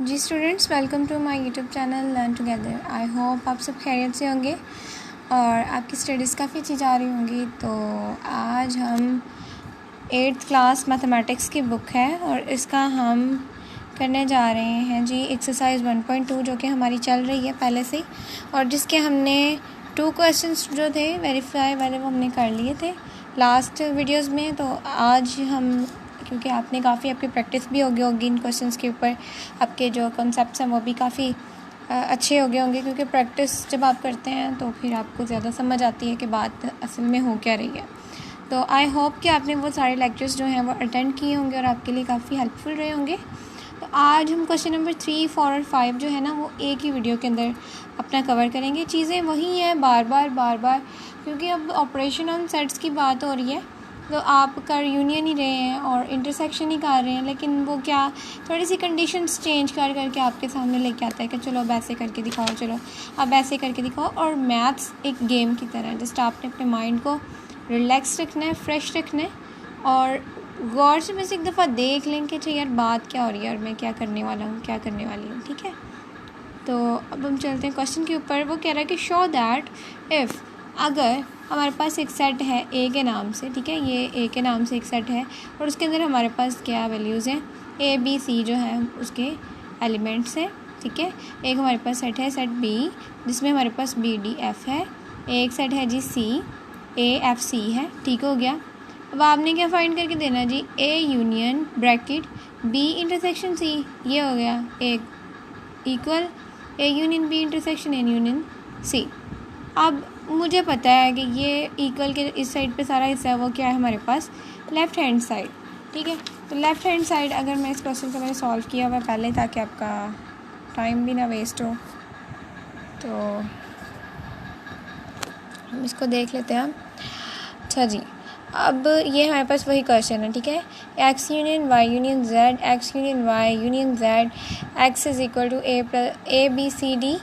Ji students, welcome to my YouTube channel learn together. I hope आप सब खैरियत से होंगे और आपकी स्टडीज़ काफ़ी अच्छी जा रही होंगी। तो आज हम 8th क्लास मैथमेटिक्स की बुक है और इसका हम करने जा रहे हैं जी एक्सरसाइज 1.2 जो कि हमारी चल रही है पहले से ही, और जिसके हमने 2 क्वेश्चंस जो थे वेरीफाई वाले वो हमने कर लिए थे लास्ट वीडियोज़ में। तो आज हम, क्योंकि आपने काफ़ी आपकी प्रैक्टिस भी होगी इन क्वेश्चंस के ऊपर, आपके जो कॉन्सेप्ट्स हैं वो भी काफ़ी अच्छे हो गए होंगे, क्योंकि प्रैक्टिस जब आप करते हैं तो फिर आपको ज़्यादा समझ आती है कि बात असल में हो क्या रही है। तो आई होप कि आपने वो सारे लेक्चर्स जो हैं वो अटेंड किए होंगे और आपके लिए काफ़ी हेल्पफुल रहे होंगे। तो आज हम क्वेश्चन नंबर 3, 4 और 5 जो है ना वो एक ही वीडियो के अंदर अपना कवर करेंगे। चीज़ें वही हैं बार बार, क्योंकि अब ऑपरेशन ऑन सेट्स की बात हो रही है। तो आप कर यूनियन ही रहे हैं और इंटरसेक्शन ही कर रहे हैं, लेकिन वो क्या थोड़ी सी कंडीशंस चेंज कर करके आपके सामने लेके आता है कि चलो अब ऐसे करके दिखाओ, चलो अब ऐसे करके दिखाओ। और मैथ्स एक गेम की तरह है, जस्ट आपने अपने माइंड को रिलैक्स रखना है, फ्रेश रखना है और गौर से बस एक दफ़ा देख लें कि अच्छा यार बात क्या हो रही है और मैं क्या करने वाला हूँ, क्या करने वाली हूँ। ठीक है, तो अब हम चलते हैं क्वेश्चन के ऊपर। वो कह रहा है कि शो दैट इफ़, अगर हमारे पास एक सेट है ए के नाम से, ठीक है, ये ए के नाम से एक सेट है और उसके अंदर हमारे पास क्या वैल्यूज़ हैं, ए बी सी जो है उसके एलिमेंट्स हैं। ठीक है, एक हमारे पास सेट है सेट बी जिसमें हमारे पास बी डी एफ है, एक सेट है जी सी ए एफ सी है। ठीक हो गया। अब आपने क्या फाइंड करके देना जी, A union bracket B intersection C, ये हो गया एक equal A union B intersection A union C. अब मुझे पता है कि ये इक्वल के इस साइड पे सारा हिस्सा है वो क्या है हमारे पास, लेफ़्ट हैंड साइड। ठीक है, तो लेफ़्ट हैंड साइड अगर मैं इस क्वेश्चन को मैंने सॉल्व किया हुआ पहले ताकि आपका टाइम भी ना वेस्ट हो, तो हम इसको देख लेते हैं। अच्छा जी, अब ये हमारे पास वही क्वेश्चन है। ठीक है, X union Y union Z, X union Y union Z, X is equal to A B C D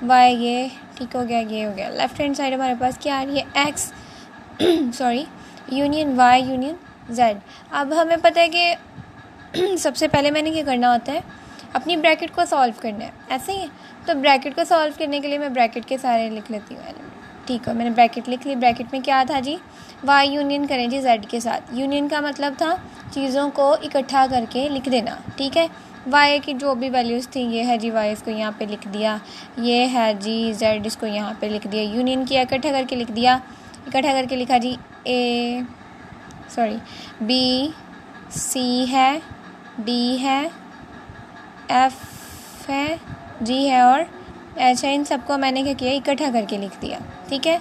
Y, ये ठीक हो गया, ये हो गया। लेफ्ट हैंड साइड हमारे पास क्या आ रही है, X sorry union Y union Z. अब हमें पता है कि सबसे पहले मैंने क्या करना होता है, अपनी ब्रैकेट को सॉल्व करना है, ऐसे ही है। तो ब्रैकेट को सॉल्व करने के लिए मैं ब्रैकेट के सारे लिख लेती हूँ एलिमेंट। ठीक है, मैंने ब्रैकेट लिख ली। ब्रैकेट में क्या था जी, वाई यूनियन करें जी जेड के साथ। यूनियन का मतलब था चीज़ों को इकट्ठा करके लिख देना। ठीक है, वाई की जो भी वैल्यूज़ थी, ये है जी वाई, इसको यहाँ पे लिख दिया, ये है जी जेड, इसको यहाँ पे लिख दिया। यूनियन किया, इकट्ठा करके लिख दिया, इकट्ठा करके लिखा जी बी सी है, डी है, एफ है, जी है और एच है। इन सबको मैंने क्या किया, इकट्ठा करके लिख दिया। ठीक है,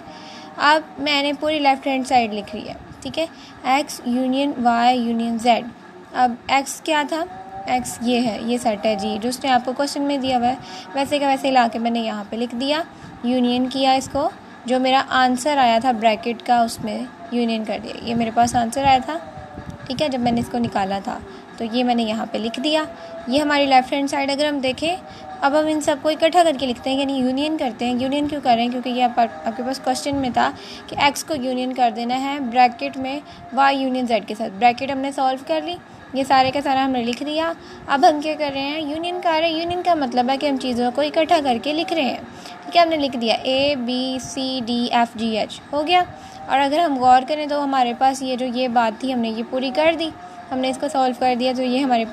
अब मैंने पूरी लेफ़्ट हैंड साइड लिख रही है। ठीक है, X union Y union Z. अब एक्स क्या था, एक्स ये है, ये सेट है जी जो उसने आपको क्वेश्चन में दिया हुआ है, वैसे का वैसे ला के मैंने यहाँ पे लिख दिया। यूनियन किया इसको, जो मेरा आंसर आया था ब्रैकेट का उसमें यूनियन कर दिया, ये मेरे पास आंसर आया था। ठीक है, जब मैंने इसको निकाला था तो ये मैंने यहाँ पे लिख दिया। ये हमारी लेफ़्ट हैंड साइड अगर हम देखें, अब हम इन सबको इकट्ठा करके लिखते हैं, यानी यूनियन करते हैं। यूनियन क्यों कर रहे हैं, क्योंकि ये आपके पास क्वेश्चन में था कि एक्स को यूनियन कर देना है ब्रैकेट में वाई यूनियन जेड के साथ। ब्रैकेट हमने सॉल्व कर ली, ये सारे का सारा हमने लिख दिया। अब हम क्या कर रहे हैं, यूनियन कर रहे हैं। यूनियन का मतलब है कि हम चीज़ों को इकट्ठा करके लिख रहे हैं। ठीक है, हमने लिख दिया A B C D F G H, हो गया। और अगर हम गौर करें तो हमारे पास ये जो ये बात थी हमने ये पूरी कर दी, हमने इसको सॉल्व कर दिया, तो ये हमारे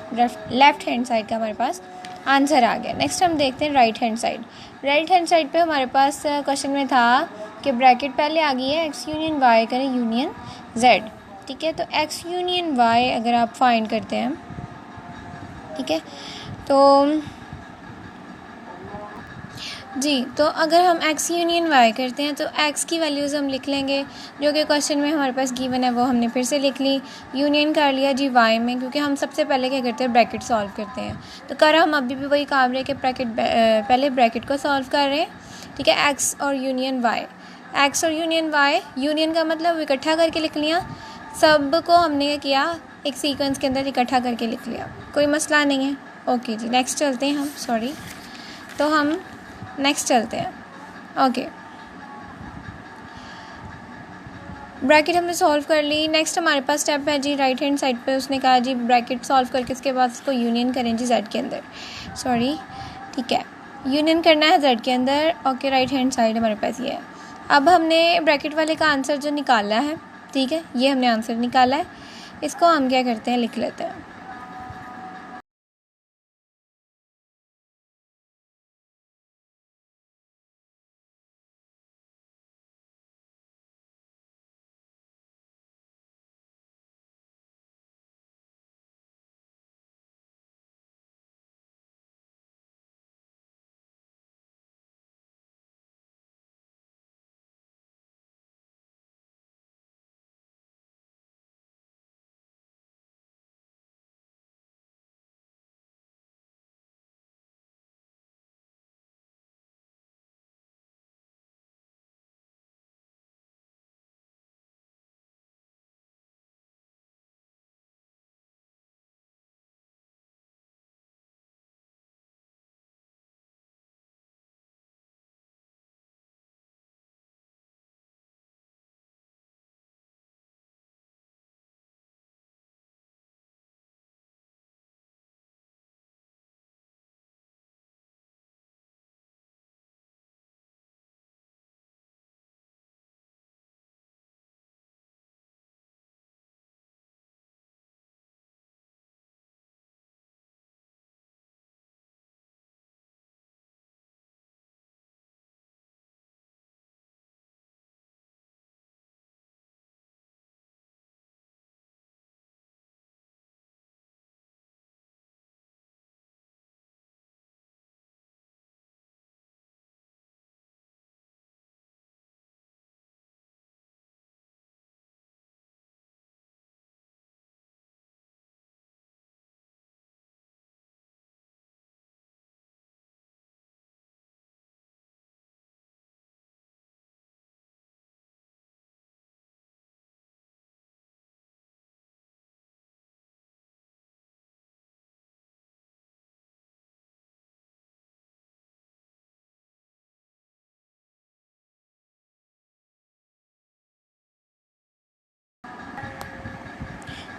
लेफ़्ट हैंड साइड का हमारे पास आंसर आ गया। नेक्स्ट हम देखते हैं right hand side. Right hand side पे हमारे पास क्वेश्चन में था कि ब्रैकेट पहले आ गई है, एक्स यूनियन वाई करें यूनियन जेड। ठीक है, तो एक्स यूनियन वाई अगर आप फाइंड करते हैं, ठीक है, तो जी, तो अगर हम एक्स यूनियन वाई करते हैं तो एक्स की वैल्यूज़ हम लिख लेंगे जो कि क्वेश्चन में हमारे पास गिवन है, वो हमने फिर से लिख ली। यूनियन कर लिया जी वाई में, क्योंकि हम सबसे पहले क्या करते हैं, ब्रैकेट सॉल्व करते हैं। तो कर हम अभी भी वही काम रहे कि पहले ब्रैकेट को सॉल्व कर रहे हैं। ठीक है, एक्स और यूनियन वाई, एक्स और यूनियन वाई, यूनियन का मतलब इकट्ठा करके लिख लिया। सब को हमने क्या किया, एक सीक्वेंस के अंदर इकट्ठा करके लिख लिया, कोई मसला नहीं है। ओके जी, नेक्स्ट चलते हैं हम, सॉरी, तो हम नेक्स्ट चलते हैं। ओके, ब्रैकेट हमने सॉल्व कर ली। नेक्स्ट हमारे पास स्टेप है जी राइट हैंड साइड पे। उसने कहा जी ब्रैकेट सॉल्व करके उसके बाद उसको यूनियन करें जी जेड के अंदर, सॉरी ठीक है, यूनियन करना है जेड के अंदर। ओके, राइट हैंड साइड हमारे पास ये है। अब हमने ब्रैकेट वाले का आंसर जो निकाला है, ठीक है, ये हमने आंसर निकाला है, इसको हम क्या करते हैं, लिख लेते हैं।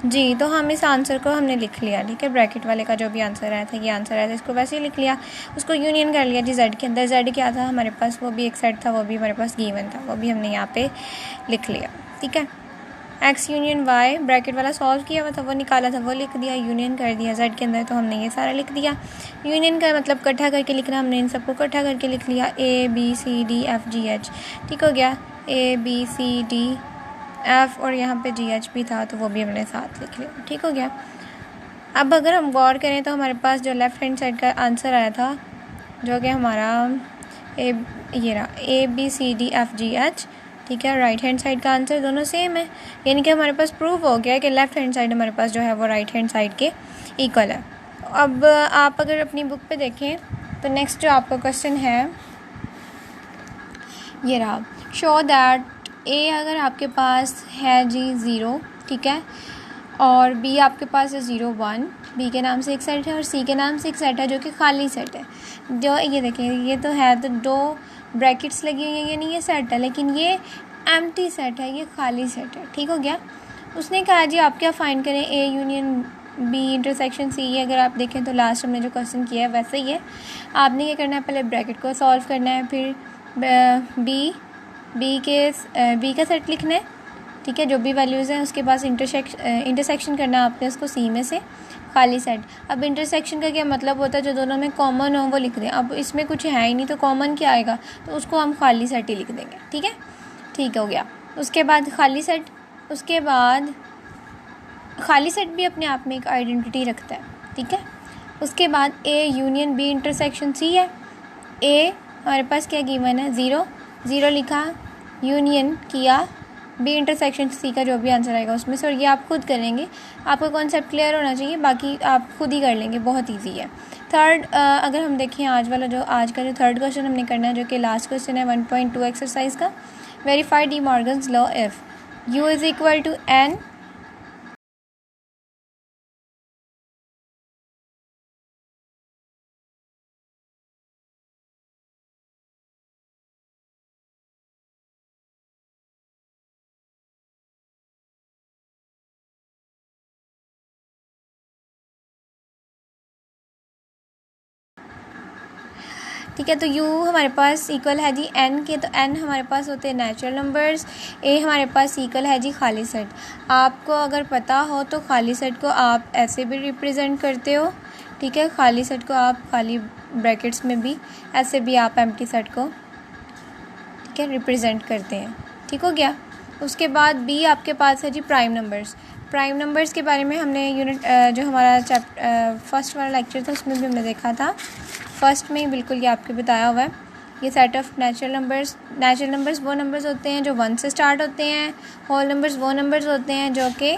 जी, तो हम इस आंसर को हमने लिख लिया, ठीक है, ब्रैकेट वाले का जो भी आंसर आया था, ये आंसर आया था, इसको वैसे ही लिख लिया, उसको यूनियन कर लिया जी जेड के अंदर। जेड क्या था हमारे पास, वो भी एक सेट था, वो भी हमारे पास गिवन था, वो भी हमने यहाँ पे लिख लिया, ठीक है। एक्स यूनियन वाई, ब्रैकेट वाला सॉल्व किया हुआ था, वो निकाला था, वो लिख दिया, यूनियन कर दिया जेड के अंदर, तो हमने ये सारा लिख दिया। यूनियन का मतलब इकट्ठा करके लिखना, हमने इन सबको इकट्ठा करके लिख लिया, A B C D F G H, ठीक हो गया, A B C D F, और यहाँ पे जी एच भी था, तो वो भी हमने साथ लिख लिया, ठीक हो गया। अब अगर हम गौर करें तो हमारे पास जो लेफ़्ट हैंड साइड का आंसर आया था, जो कि हमारा ये रहा, A B C D F G H, ठीक है, राइट हैंड साइड का आंसर दोनों सेम है, यानी कि हमारे पास प्रूव हो गया कि लेफ़्ट हैंड साइड हमारे पास जो है वो राइट हैंड साइड के इक्वल है। अब आप अगर अपनी बुक पे देखें तो नेक्स्ट जो आपका क्वेश्चन है ये रहा, शो दैट ए अगर आपके पास है जी 0, ठीक है, और बी आपके पास है 0 1, बी के नाम से एक सेट है और सी के नाम से एक सेट है जो कि खाली सेट है। जो ये देखें, ये तो है, तो दो ब्रैकेट्स लगी हुई हैं, ये नहीं ये सेट है, लेकिन ये एम्प्टी सेट है, ये खाली सेट है, ठीक हो गया। उसने कहा जी आप क्या फाइंड करें, A union B intersection C. ये अगर आप देखें तो लास्ट हमने जो क्वेश्चन किया है वैसे ही है। आपने क्या करना है, पहले ब्रैकेट को सॉल्व करना है, फिर बी का सेट लिखना है, ठीक है, जो भी वैल्यूज़ हैं उसके पास इंटरसेक्शन करना है आपने उसको सी में से, खाली सेट। अब इंटरसेक्शन का क्या मतलब होता है, जो दोनों में कॉमन हो वो लिख दें। अब इसमें कुछ है ही नहीं तो कॉमन क्या आएगा, तो उसको हम खाली सेट ही लिख देंगे, ठीक है, ठीक हो गया। उसके बाद खाली सेट, उसके बाद खाली सेट भी अपने आप में एक आइडेंटिटी रखता है, ठीक है। उसके बाद A union B intersection C है। ए हमारे पास क्या गिवन है, 0 0 लिखा, यूनियन किया बी इंटरसेक्शन सी का जो भी आंसर आएगा उसमें से, और ये आप खुद करेंगे, आपका कॉन्सेप्ट क्लियर होना चाहिए, बाकी आप खुद ही कर लेंगे, बहुत ईजी है। थर्ड अगर हम देखें आज का जो थर्ड क्वेश्चन हमने करना है, जो कि लास्ट क्वेश्चन है 1.2 एक्सरसाइज का, verify De Morgan's law if U is equal to N ठीक है। तो u हमारे पास इक्वल है जी n के, तो n हमारे पास होते हैं नेचुरल नंबर्स, a हमारे पास इक्वल है जी खाली सेट। आपको अगर पता हो तो खाली सेट को आप ऐसे भी रिप्रेजेंट करते हो, ठीक है। खाली सेट को आप खाली ब्रैकेट्स में भी ऐसे भी आप एम्प्टी सेट को, ठीक है, रिप्रेजेंट करते हैं। ठीक हो गया। उसके बाद b आपके पास है जी प्राइम नंबर्स। प्राइम नंबर्स के बारे में हमने यूनिट जो हमारा फर्स्ट वाला लेक्चर था उसमें भी हमने देखा था। फर्स्ट में ही बिल्कुल ये आपको बताया हुआ है। ये सेट ऑफ नेचुरल नंबर्स वो नंबर्स होते हैं जो 1 से स्टार्ट होते हैं। होल नंबर्स वो नंबर्स होते हैं जो कि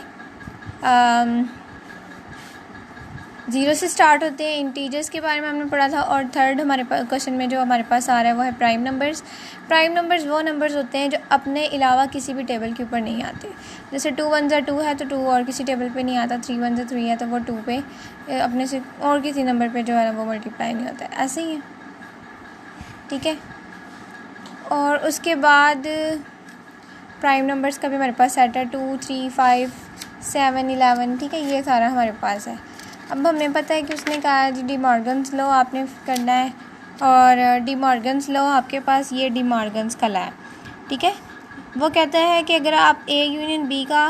0 से स्टार्ट होते हैं। इंटीजर्स के बारे में हमने पढ़ा था। और थर्ड हमारे पास क्वेश्चन में जो हमारे पास आ रहा है वो है प्राइम नंबर्स। प्राइम नंबर्स वो नंबर्स होते हैं जो अपने अलावा किसी भी टेबल के ऊपर नहीं आते। जैसे 2 1 2 है तो 2 और किसी टेबल पे नहीं आता, 3 1 3 है तो वो 2 पे अपने से और किसी नंबर पे जो है ना वो मल्टीप्लाई नहीं होता है, ऐसे ही है, ठीक है। और उसके बाद प्राइम नंबर्स का भी हमारे पास सेट है 2 3 5 7 11, ठीक है। ये सारा हमारे पास है। अब हमें पता है कि उसने कहा है जी डी मॉर्गन्स लॉ आपने करना है, और डी मॉर्गन्स लॉ आपके पास ये डी मॉर्गन्स का लॉ है, ठीक है। वो कहता है कि अगर आप ए यूनियन बी का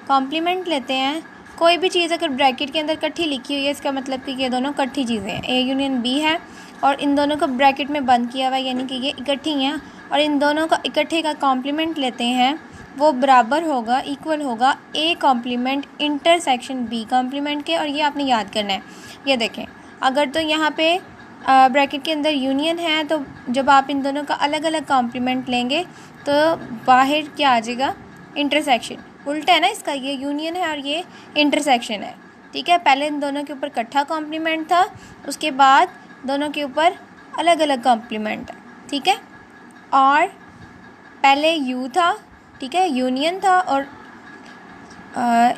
कॉम्प्लीमेंट लेते हैं, कोई भी चीज़ अगर ब्रैकेट के अंदर इकट्ठी लिखी हुई है इसका मतलब कि ये दोनों इकट्ठी चीज़ें हैं। ए यूनियन बी है और इन दोनों को ब्रैकेट में बंद किया हुआ है, यानी कि ये इकट्ठी हैं, और इन दोनों का इकट्ठे का कॉम्प्लीमेंट लेते हैं, वो बराबर होगा, इक्वल होगा A complement intersection B complement के। और ये आपने याद करना है। ये देखें, अगर तो यहाँ पे ब्रैकेट के अंदर यूनियन है तो जब आप इन दोनों का अलग अलग कॉम्प्लीमेंट लेंगे तो बाहर क्या आ जाएगा, इंटरसेक्शन। उल्टा है ना इसका, ये यूनियन है और ये इंटरसेक्शन है, ठीक है। पहले इन दोनों के ऊपर इकट्ठा कॉम्प्लीमेंट था, उसके बाद दोनों के ऊपर अलग अलग कॉम्प्लीमेंट है, ठीक है। और पहले यू था, ठीक है, यूनियन था, और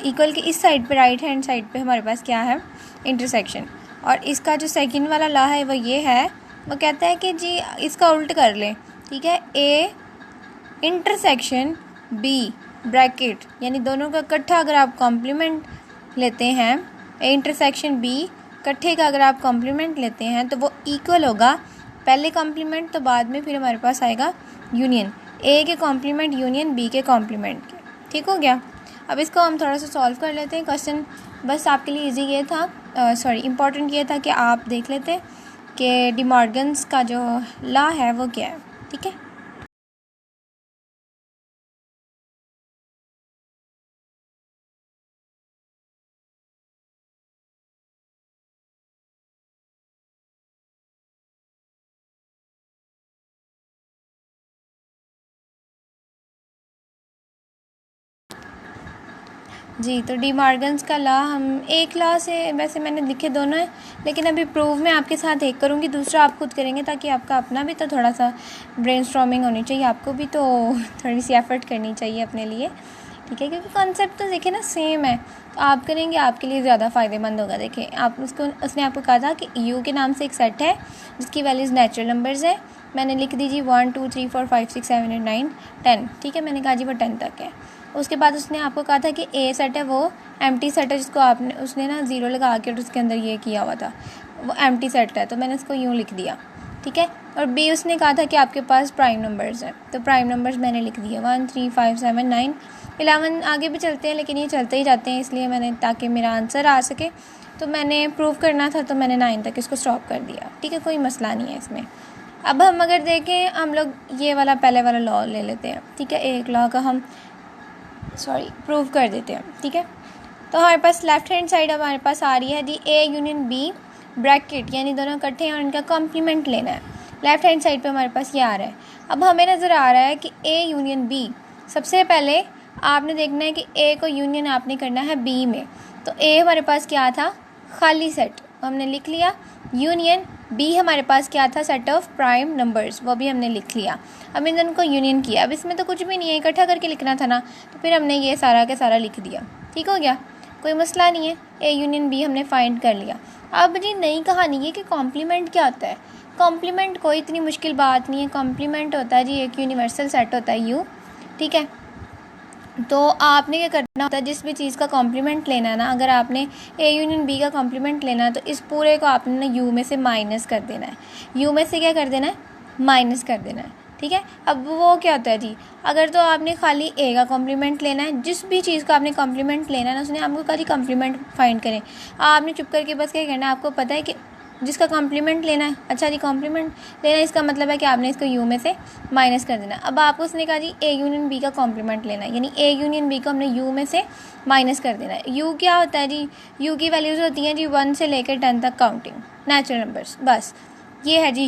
इक्वल के इस साइड पे राइट हैंड साइड पे हमारे पास क्या है, इंटरसेक्शन। और इसका जो सेकंड वाला लॉ है वो ये है, वो कहता है कि जी इसका उल्ट कर लें, ठीक है। ए इंटरसेक्शन बी ब्रैकेट, यानी दोनों का इकट्ठा अगर आप कॉम्प्लीमेंट लेते हैं, ए इंटरसेक्शन बी इकट्ठे का अगर आप कॉम्प्लीमेंट लेते हैं तो वो इक्वल होगा पहले कॉम्प्लीमेंट, तो बाद में फिर हमारे पास आएगा यूनियन, ए के कॉम्प्लीमेंट यूनियन बी के कॉम्प्लीमेंट के, ठीक हो गया। अब इसको हम थोड़ा सा सॉल्व कर लेते हैं। क्वेश्चन बस आपके लिए इजी ये था, इम्पॉर्टेंट ये था कि आप देख लेते कि डी मॉर्गन्स का जो लॉ है वो क्या है, ठीक है। जी, तो डी मॉर्गन्स का लॉ हम एक लॉ से, वैसे मैंने लिखे दोनों हैं लेकिन अभी प्रूव में आपके साथ एक करूँगी, दूसरा आप खुद करेंगे ताकि आपका अपना भी तो थोड़ा सा ब्रेनस्टॉर्मिंग होनी चाहिए, आपको भी तो थोड़ी सी एफर्ट करनी चाहिए अपने लिए, ठीक है। क्योंकि कॉन्सेप्ट तो देखिए ना सेम है, तो आप करेंगे आपके लिए ज़्यादा फ़ायदेमंद होगा। देखिए आप उसने आपको कहा था कि यू के नाम से एक सेट है जिसकी वैल्यूज़ नेचुरल नंबर्स है। मैंने लिख दीजिए 1 2 3 4 5 6 7 8 9 10, ठीक है। मैंने कहा जी वो 10 तक है। उसके बाद उसने आपको कहा था कि ए सेट है वो एम्प्टी सेट है, जिसको आपने उसने ना 0 लगा के और उसके अंदर ये किया हुआ था, वो एम्प्टी सेट है, तो मैंने इसको यूँ लिख दिया, ठीक है। और बी उसने कहा था कि आपके पास प्राइम नंबर्स हैं, तो प्राइम नंबर्स मैंने लिख दिए 1 3 5 7 9 11। आगे भी चलते हैं लेकिन ये चलते ही जाते हैं, इसलिए मैंने, ताकि मेरा आंसर आ सके तो मैंने प्रूव करना था, तो मैंने 9 तक इसको स्टॉप कर दिया, ठीक है। कोई मसला नहीं है इसमें। अब हम अगर देखें, हम लोग ये वाला पहले वाला लॉ ले लेते हैं, ठीक है। एक लॉ का हम प्रूव कर देते हैं, ठीक है। तो हमारे पास लेफ्ट हैंड साइड हमारे पास आ रही है जी ए यूनियन बी ब्रैकेट, यानी दोनों इकट्ठे हैं और इनका कॉम्प्लीमेंट लेना है। लेफ्ट हैंड साइड पे हमारे पास ये आ रहा है। अब हमें नज़र आ रहा है कि ए यूनियन बी, सबसे पहले आपने देखना है कि ए को यूनियन आपने करना है बी में। तो ए हमारे पास क्या था, खाली सेट, हमने लिख लिया। यूनियन बी हमारे पास क्या था, सेट ऑफ प्राइम नंबर्स, वो भी हमने लिख लिया। अब इन दोनों को यूनियन किया। अब इसमें तो कुछ भी नहीं है, इकट्ठा करके लिखना था ना, तो फिर हमने ये सारा के सारा लिख दिया, ठीक हो गया, कोई मसला नहीं है। ए यूनियन बी हमने फाइंड कर लिया। अब जी नई कहानी है कि कॉम्प्लीमेंट क्या होता है। कॉम्प्लीमेंट कोई इतनी मुश्किल बात नहीं है। कॉम्प्लीमेंट होता है जी एक यूनिवर्सल सेट होता है यू, ठीक है। तो आपने क्या करना होता है, जिस भी चीज़ का कॉम्प्लीमेंट लेना है ना, अगर आपने ए यूनियन बी का कॉम्प्लीमेंट लेना है तो इस पूरे को आपने ना यू में से माइनस कर देना है, यू में से क्या कर देना है, माइनस कर देना है। ठीक है, अब वो क्या होता है जी, अगर तो आपने खाली ए का कॉम्प्लीमेंट लेना है, जिस भी चीज़ का आपने कॉम्प्लीमेंट लेना है ना, उसने आपको कहा जी कॉम्प्लीमेंट फाइंड करें, आपने चुप करके बस क्या करना है, आपको पता है कि जिसका कॉम्प्लीमेंट लेना है, अच्छा जी कॉम्प्लीमेंट लेना है, इसका मतलब है कि आपने इसको यू में से माइनस कर देना। अब आपको उसने कहा जी ए यूनियन बी का कॉम्प्लीमेंट लेना है, यानी ए यूनियन बी को हमने यू में से माइनस कर देना है। यू क्या होता है जी, यू की वैल्यूज़ होती हैं जी 1 से लेकर 10 तक काउंटिंग नेचुरल नंबर्स, बस ये है जी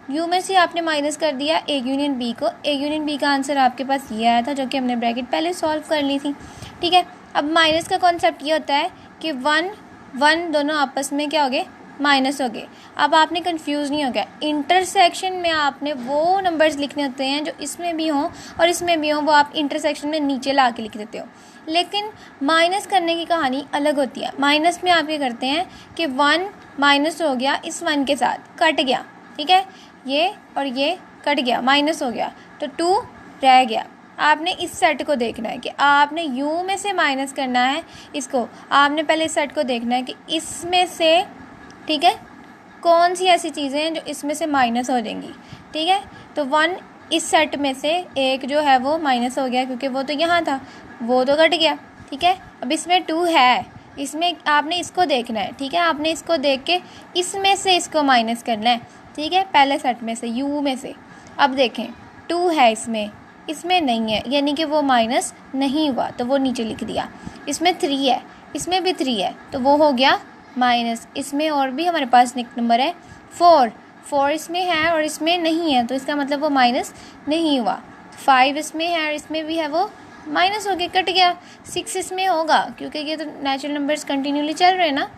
यू में से आपने माइनस कर दिया ए यूनियन बी को। ए यूनियन बी का आंसर आपके पास ये आया था, जो कि हमने ब्रैकेट पहले सॉल्व कर ली थी। ठीक है, अब माइनस का कॉन्सेप्ट ये होता है कि 1 1 दोनों आपस में क्या हो गए, माइनस हो गए। अब आपने कंफ्यूज नहीं हो गया, इंटरसेक्शन में आपने वो नंबर्स लिखने होते हैं जो इसमें भी हों और इसमें भी हों, वो आप इंटरसेक्शन में नीचे ला के लिख देते हो। लेकिन माइनस करने की कहानी अलग होती है। माइनस में आप क्या करते हैं कि 1 माइनस हो गया, इस 1 के साथ कट गया, ठीक है, ये और ये कट गया, माइनस हो गया, तो 2 रह गया। आपने इस सेट को देखना है कि आपने यू में से माइनस करना है इसको, आपने पहले इस सेट को देखना है कि इसमें से, ठीक है, कौन सी ऐसी चीज़ें हैं जो इसमें से माइनस हो जाएंगी। ठीक है, तो 1 इस सेट में से एक जो है वो माइनस हो गया, क्योंकि वो तो यहाँ था, वो तो कट गया। ठीक है, अब इसमें 2 है, इसमें आपने इसको देखना है। ठीक है, आपने इसको देख के इसमें से इसको माइनस करना है। ठीक है, पहले सेट में से यू में से। अब देखें 2 है इसमें नहीं है, यानी कि वो माइनस नहीं हुआ, तो वो नीचे लिख दिया। इसमें 3 है, इसमें भी 3 है, तो वो हो गया माइनस। इसमें और भी हमारे पास नेक्स्ट नंबर है 4 इसमें है और इसमें नहीं है, तो इसका मतलब वो माइनस नहीं हुआ। 5 इसमें है और इसमें भी है, वो माइनस हो गया, कट गया। 6 इसमें होगा, क्योंकि ये तो नेचुरल नंबर्स कंटिन्यूली चल रहे हैं ना,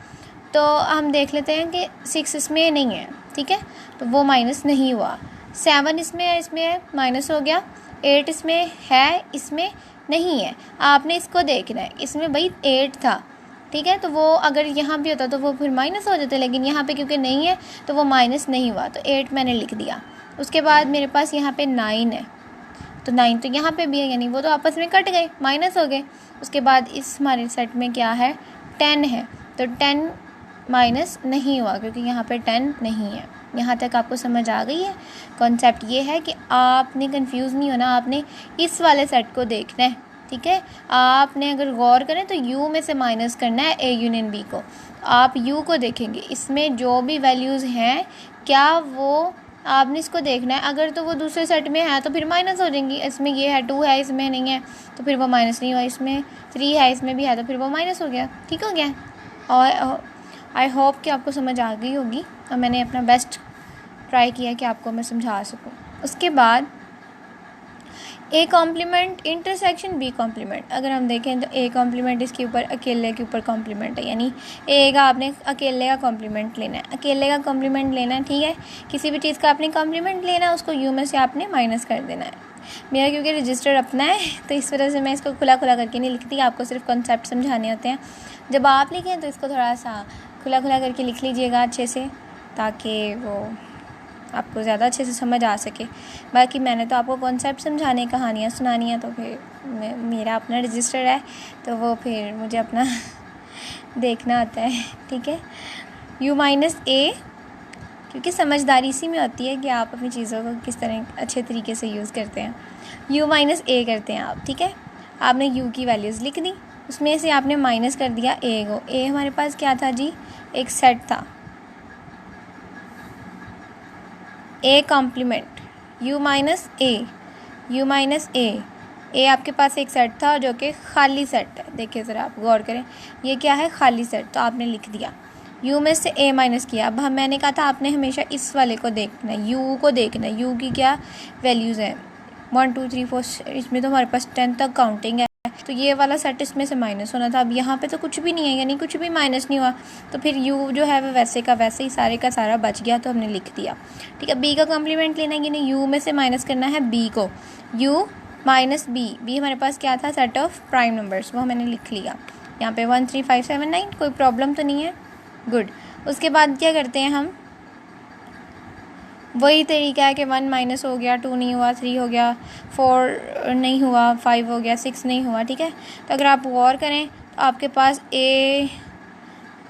तो हम देख लेते हैं कि 6 इसमें नहीं है। ठीक है, तो वो माइनस नहीं हुआ। 7 इसमें है, माइनस हो गया। 8 इसमें है, इसमें नहीं है, आपने इसको देखना है। इसमें भाई 8 था, ठीक है, तो वो अगर यहाँ भी होता तो वो फिर माइनस हो जाता, लेकिन यहाँ पे क्योंकि नहीं है तो वो माइनस नहीं हुआ, तो 8 मैंने लिख दिया। उसके बाद मेरे पास यहाँ पे 9 है, तो 9 तो यहाँ पे भी है, यानी वो तो आपस में कट गए, माइनस हो गए। उसके बाद इस हमारे सेट में क्या है, 10 है, तो 10 माइनस नहीं हुआ, क्योंकि यहाँ पे 10 नहीं है। यहाँ तक आपको समझ आ गई है। कॉन्सेप्ट ये है कि आपने कंफ्यूज नहीं होना, आपने इस वाले सेट को देखना है। ठीक है, आपने अगर गौर करें तो यू में से माइनस करना है ए यूनियन बी को। आप यू को देखेंगे, इसमें जो भी वैल्यूज़ हैं क्या वो आपने इसको देखना है। अगर तो वो दूसरे सेट में है तो फिर माइनस हो जाएंगी। इसमें ये है 2 है, इसमें नहीं है, तो फिर वो माइनस नहीं हुआ। इसमें 3 है, इसमें भी है, तो फिर वो माइनस हो गया। ठीक हो गया। और आई होप कि आपको समझ आ गई होगी, और मैंने अपना बेस्ट ट्राई किया कि आपको मैं समझा सकूँ। उसके बाद A complement intersection B complement, अगर हम देखें तो ए कॉम्प्लीमेंट इसके ऊपर अकेले के ऊपर कॉम्प्लीमेंट है, यानी ए का आपने अकेले का कॉम्प्लीमेंट लेना है, अकेले का कॉम्प्लीमेंट लेना है। ठीक है, किसी भी चीज़ का आपने कॉम्प्लीमेंट लेना है, उसको यू में से आपने माइनस कर देना है। मेरा क्योंकि रजिस्टर अपना है तो इस वजह से मैं इसको खुला करके नहीं लिखती, आपको सिर्फ कॉन्सेप्ट समझाने होते हैं। जब आप लिखें तो इसको थोड़ा सा खुला करके लिख लीजिएगा अच्छे से, ताकि वो आपको ज़्यादा अच्छे से समझ आ सके। बाकी मैंने तो आपको कॉन्सेप्ट समझाने, कहानियाँ सुनानी है, तो फिर मेरा अपना रजिस्टर है, तो वो फिर मुझे अपना देखना होता है। ठीक है, u माइनस ए, क्योंकि समझदारी इसी में होती है कि आप अपनी चीज़ों को किस तरह अच्छे तरीके से यूज़ करते हैं। u माइनस ए करते हैं आप। ठीक है, आपने u की वैल्यूज़ लिख दी, उसमें से आपने माइनस कर दिया a को। a हमारे पास क्या था जी, एक सेट था, ए कॉम्प्लीमेंट u माइनस ए आपके पास एक सेट था जो कि खाली सेट है। देखिए ज़रा आप गौर करें, ये क्या है, खाली सेट, तो आपने लिख दिया। u में से a माइनस किया। अब मैंने कहा था आपने हमेशा इस वाले को देखना है, u को देखना है, u की क्या वैल्यूज़ हैं, 1 2 3 4, इसमें तो हमारे पास 10 तक काउंटिंग है, तो ये वाला सेट इसमें से माइनस होना था। अब यहाँ पे तो कुछ भी नहीं है, यानी कुछ भी माइनस नहीं हुआ, तो फिर u जो है वो वैसे का वैसे ही सारे का सारा बच गया, तो हमने लिख दिया। ठीक है, b का कॉम्प्लीमेंट लेना है, यानी u में से माइनस करना है b को। u माइनस b हमारे पास क्या था, सेट ऑफ प्राइम नंबर्स, वो मैंने लिख लिया। यहाँ पे 1 3 5 7 9, कोई प्रॉब्लम तो नहीं है, गुड। उसके बाद क्या करते हैं हम, वही तरीका है कि 1 माइनस हो गया, 2 नहीं हुआ, 3 हो गया, 4 नहीं हुआ, 5 हो गया, 6 नहीं हुआ, ठीक है। तो अगर आप गौर करें तो आपके पास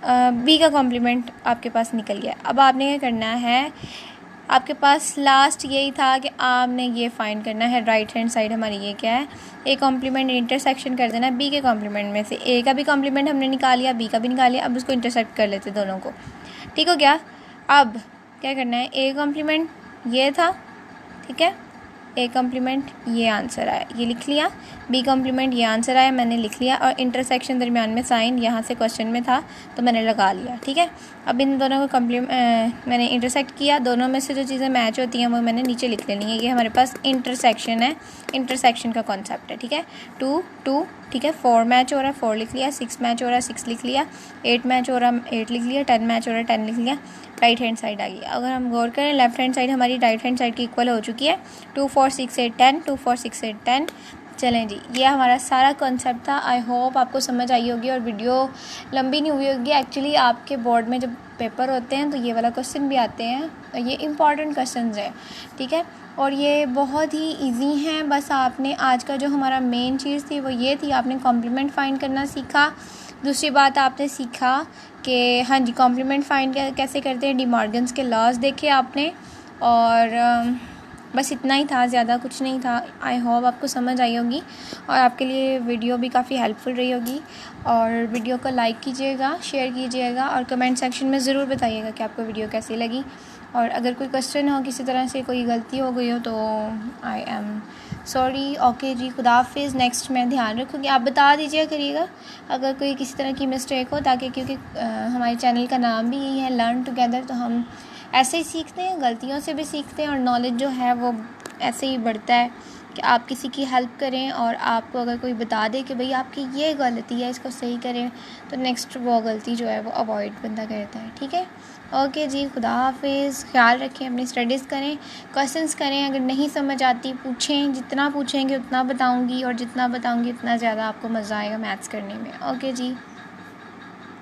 बी का कॉम्प्लीमेंट आपके पास निकल गया। अब आपने क्या करना है, आपके पास लास्ट यही था कि आपने ये फाइंड करना है राइट हैंड साइड हमारी ये क्या है, ए कॉम्प्लीमेंट इंटरसेक्शन कर देना बी के कॉम्प्लीमेंट में से। ए का भी कॉम्प्लीमेंट हमने निकाल लिया, बी का भी निकाल लिया, अब उसको इंटरसेक्ट कर लेते दोनों को, ठीक हो गया। अब क्या करना है, ए कॉम्प्लीमेंट ये था, ठीक है, ए कॉम्प्लीमेंट ये आंसर आया, ये लिख लिया, बी कॉम्प्लीमेंट ये आंसर आया, मैंने लिख लिया, और इंटरसेक्शन दरमियान में साइन यहाँ से क्वेश्चन में था तो मैंने लगा लिया, ठीक है। अब इन दोनों को मैंने इंटरसेक्ट किया, दोनों में से जो चीज़ें मैच होती हैं वो मैंने नीचे लिख लेनी है। ये हमारे पास इंटरसेक्शन है, इंटरसेक्शन का कॉन्सेप्ट है, ठीक है। 2 2, ठीक है, 4 मैच हो रहा है, 4 लिख लिया, 6 मैच हो रहा है, 6 लिख लिया, 8 मैच हो रहा है, 8 लिख लिया, 10 मैच हो रहा है, 10 लिख लिया, राइट हैंड साइड आ गई। अगर हम गौर करें लेफ्ट हैंड साइड हमारी राइट हैंड साइड की इक्वल हो चुकी है, 2 4 6 8 10, 2 4 6 8 10। चलें जी, ये हमारा सारा कॉन्सेप्ट था। आई होप आपको समझ आई होगी और वीडियो लंबी नहीं हुई होगी। एक्चुअली आपके बोर्ड में जब पेपर होते हैं तो ये वाला क्वेश्चन भी आते हैं और ये इंपॉर्टेंट क्वेश्चंस हैं, ठीक है, और ये बहुत ही इजी हैं। बस आपने आज का जो हमारा मेन चीज़ थी वो ये थी, आपने कॉम्प्लीमेंट फाइंड करना सीखा। दूसरी बात आपने सीखा कि हाँ जी कॉम्प्लीमेंट फाइंड कैसे करते हैं, डी मॉर्गन्स के लॉज देखे आपने, और बस इतना ही था, ज़्यादा कुछ नहीं था। आई होप आपको समझ आई होगी और आपके लिए वीडियो भी काफ़ी हेल्पफुल रही होगी। और वीडियो को लाइक कीजिएगा, शेयर कीजिएगा और कमेंट सेक्शन में ज़रूर बताइएगा कि आपको वीडियो कैसी लगी। और अगर कोई क्वेश्चन हो, किसी तरह से कोई गलती हो गई हो तो आई एम सॉरी। ओके जी, खुदा हाफिज़। नेक्स्ट मैं ध्यान रखूँगी, आप बता दीजिए करिएगा अगर कोई किसी तरह की मिस्टेक हो, ताकि क्योंकि हमारे चैनल का नाम भी यही है लर्न टुगेदर, तो हम ऐसे ही सीखते हैं, गलतियों से भी सीखते हैं और नॉलेज जो है वो ऐसे ही बढ़ता है कि आप किसी की हेल्प करें और आपको अगर कोई बता दे कि भाई आपकी ये गलती है, इसको सही करें, तो नेक्स्ट वो गलती जो है वो अवॉइड बंदा करता है, ठीक है। ओके जी, खुदा हाफिज़। ख्याल रखें, अपनी स्टडीज़ करें, क्वेश्चंस करें, अगर नहीं समझ आती पूछें, जितना पूछेंगे उतना बताऊंगी और जितना बताऊंगी उतना ज़्यादा आपको मज़ा आएगा मैथ्स करने में। ओके जी।